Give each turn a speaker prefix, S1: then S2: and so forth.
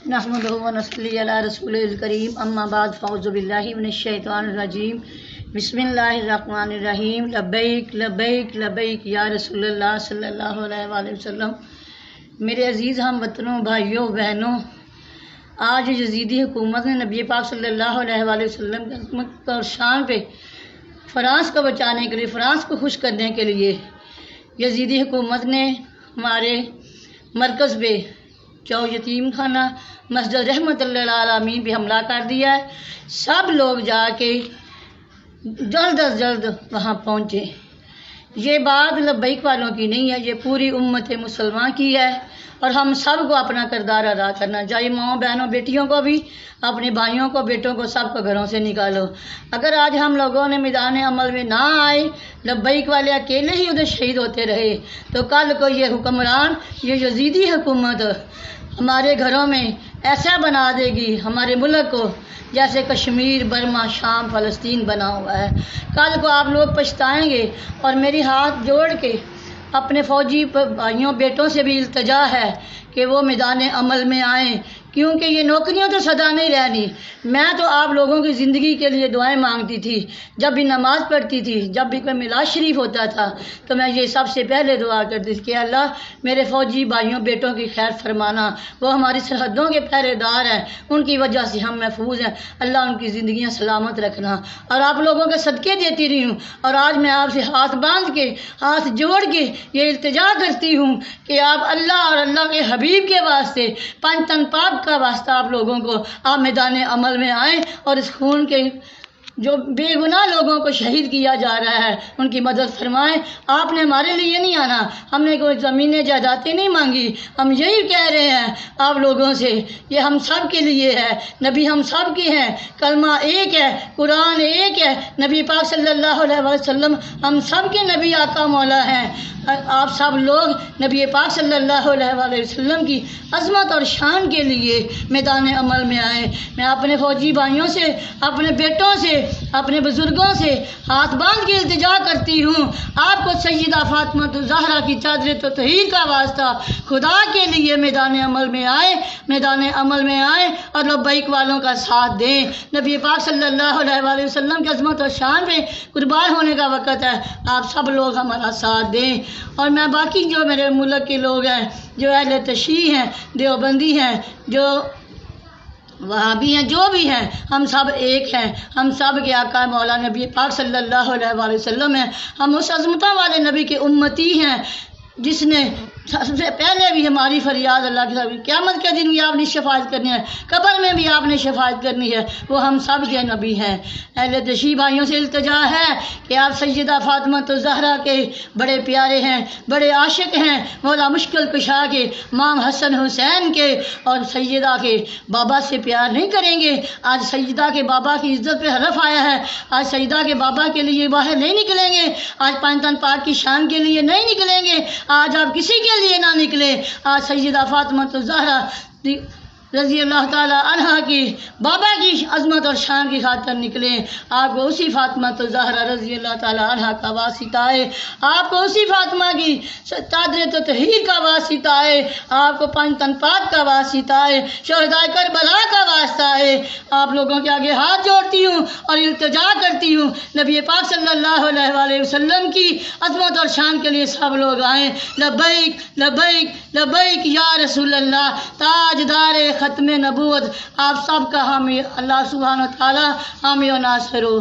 S1: नहमदुहु व नसल्ली अला रसूलिल करीम अम्मा बाद फ़अऊज़ु बिल्लाहि मिनश शैतानिर रजीम बिस्मिल्लाहिर रहमानिर रहीम लब्बैक लब्बैक लब्बैक या रसूलल्लाह सल्लल्लाहु अलैहि वसल्लम। मेरे अज़ीज़ हम वतनों, भाइयों बहनों, आज यजीदी हुकूमत ने नबी पाक सल्लल्लाहु अलैहि वसल्लम की अज़मत और शान पे फ्रांस को बचाने के लिए, फ्रांस को खुश करने के लिए यजीदी हुकूमत ने हमारे मरकज़ पे जो यतीम खाना मस्जिद रहमतुल लिल आलमीन पे हमला कर दिया है। सब लोग जाके जल्द अज जल्द वहाँ पहुँचे। ये बात लब्बैक वालों की नहीं है, ये पूरी उम्मत मुसलमान की है और हम सब को अपना किरदार अदा करना चाहिए। माँओं बहनों बेटियों को भी, अपने भाइयों को बेटों को सबको घरों से निकालो। अगर आज हम लोगों ने मैदान अमल में ना आए, लब्बैक वाले अकेले ही उधर शहीद होते रहे, तो कल को ये हुक्मरान, ये यजीदी हुकूमत हमारे घरों में ऐसा बना देगी हमारे मुल्क को जैसे कश्मीर, बर्मा, शाम, फ़लस्तीन बना हुआ है। कल को आप लोग पछताएंगे। और मेरी हाथ जोड़ के अपने फ़ौजी भाइयों बेटों से भी इल्तिजा है कि वो मैदान अमल में आएँ, क्योंकि ये नौकरियां तो सदा नहीं रहनी। मैं तो आप लोगों की ज़िंदगी के लिए दुआएं मांगती थी। जब भी नमाज़ पढ़ती थी, जब भी कोई मिलाद शरीफ होता था, तो मैं ये सबसे पहले दुआ करती थी कि अल्लाह मेरे फ़ौजी भाइयों बेटों की खैर फरमाना। वो हमारी सरहदों के पहरेदार हैं, उनकी वजह से हम महफूज हैं। अल्लाह उनकी ज़िंदगियाँ सलामत रखना। और आप लोगों के सदक़े देती रही हूँ। और आज मैं आपसे हाथ बांध के, हाथ जोड़ के ये इल्तिजा करती हूँ कि आप अल्लाह और अल्लाह के हबीब के वास्ते, पंज तन पाक का वास्ता आप लोगों को, आप मैदान अमल में आएँ और इस खून के जो बेगुनाह लोगों को शहीद किया जा रहा है उनकी मदद फरमाएं। आपने हमारे लिए नहीं आना, हमने कोई ज़मीनें जायदादें नहीं मांगी। हम यही कह रहे हैं आप लोगों से, ये हम सब के लिए है। नबी हम सब के हैं, कलमा एक है, कुरान एक है, नबी पाक सल्लल्लाहु अलैहि वसल्लम हम सब के नबी आका मौला हैं। आप सब लोग नबी पाक सल्लल्लाहु अलैहि वसल्लम की अज़मत और शान के लिए मैदान अमल में आए। मैं अपने फ़ौजी भाइयों से, अपने बेटों से, अपने बुज़ुर्गों से हाथ बांध के इल्तिजा करती हूँ, आपको सैयदा फ़ातिमा ज़हरा की चादर तत्हीर का वास्ता खुदा के लिए मैदान अमल में आए, मैदान अमल में आए और लब्बैक वालों का साथ दें। नबी पाक सल्लल्लाहु अलैहि वसल्लम की अज़मत और शान पे कुर्बान होने का वक़्त है। आप सब लोग हमारा साथ दें। और मैं बाकी जो मेरे मुल्क के लोग हैं, जो अहले तशय्युअ हैं, देवबंदी हैं, जो वहाबी हैं, जो भी हैं, हम सब एक हैं। हम सब के आका मौला नबी पाक सल्लल्लाहु अलैहि वसल्लम हैं। हम उस अज़मतों वाले नबी के उम्मती हैं जिसने सबसे पहले भी हमारी फरियाद अल्लाह की तरफ, क़यामत के दिन भी आपने शफाअत करनी है, कब्र में भी आपने शफाअत करनी है। वो हम सब के नबी हैं। अहले तशय्युअ भाइयों से इल्तिजा है कि आप सैयदा फ़ातिमा ज़हरा के बड़े प्यारे हैं, बड़े आशिक हैं, मौला मुश्किल कुशा के, इमाम हसन हुसैन के और सैयदा के बाबा से प्यार नहीं करेंगे। आज सैयदा के बाबा की इज़्ज़त पे हरफ आया है। आज सैयदा के बाबा के लिए बाहर नहीं निकलेंगे, आज पंज तन पाक की शान के लिए नहीं निकलेंगे, आज आप किसी के लिए ना निकले। आज सैयदा फ़ातिमा ज़हरा रज़ी अल्लाह ताला अन्हा की बाबा की अज़मत और शान की खातिर निकले। आपको उसी फ़ातिमा ज़हरा रज़ी अल्लाह ताला अन्हा का वास्ता है, आपको उसी फ़ातिमा की चादर तत्हीर का वास्ता है, आपको पंज तन पाक का वास्ता है, शहदाए करबला का वास्ता है। आप लोगों के आगे हाथ जोड़ती हूँ और इल्तिजा करती हूँ, नबी पाक सल्लल्लाहु अलैहि वसल्लम की अज़मत और शान के लिए सब लोग आएँ। लब्बैक लब्बैक लब्बैक या रसूल अल्लाह, ताजदार ख़त्म नबूवत, आप सब का हामी अल्लाह सुब्हानहू व तआला हामी व नासिर हो।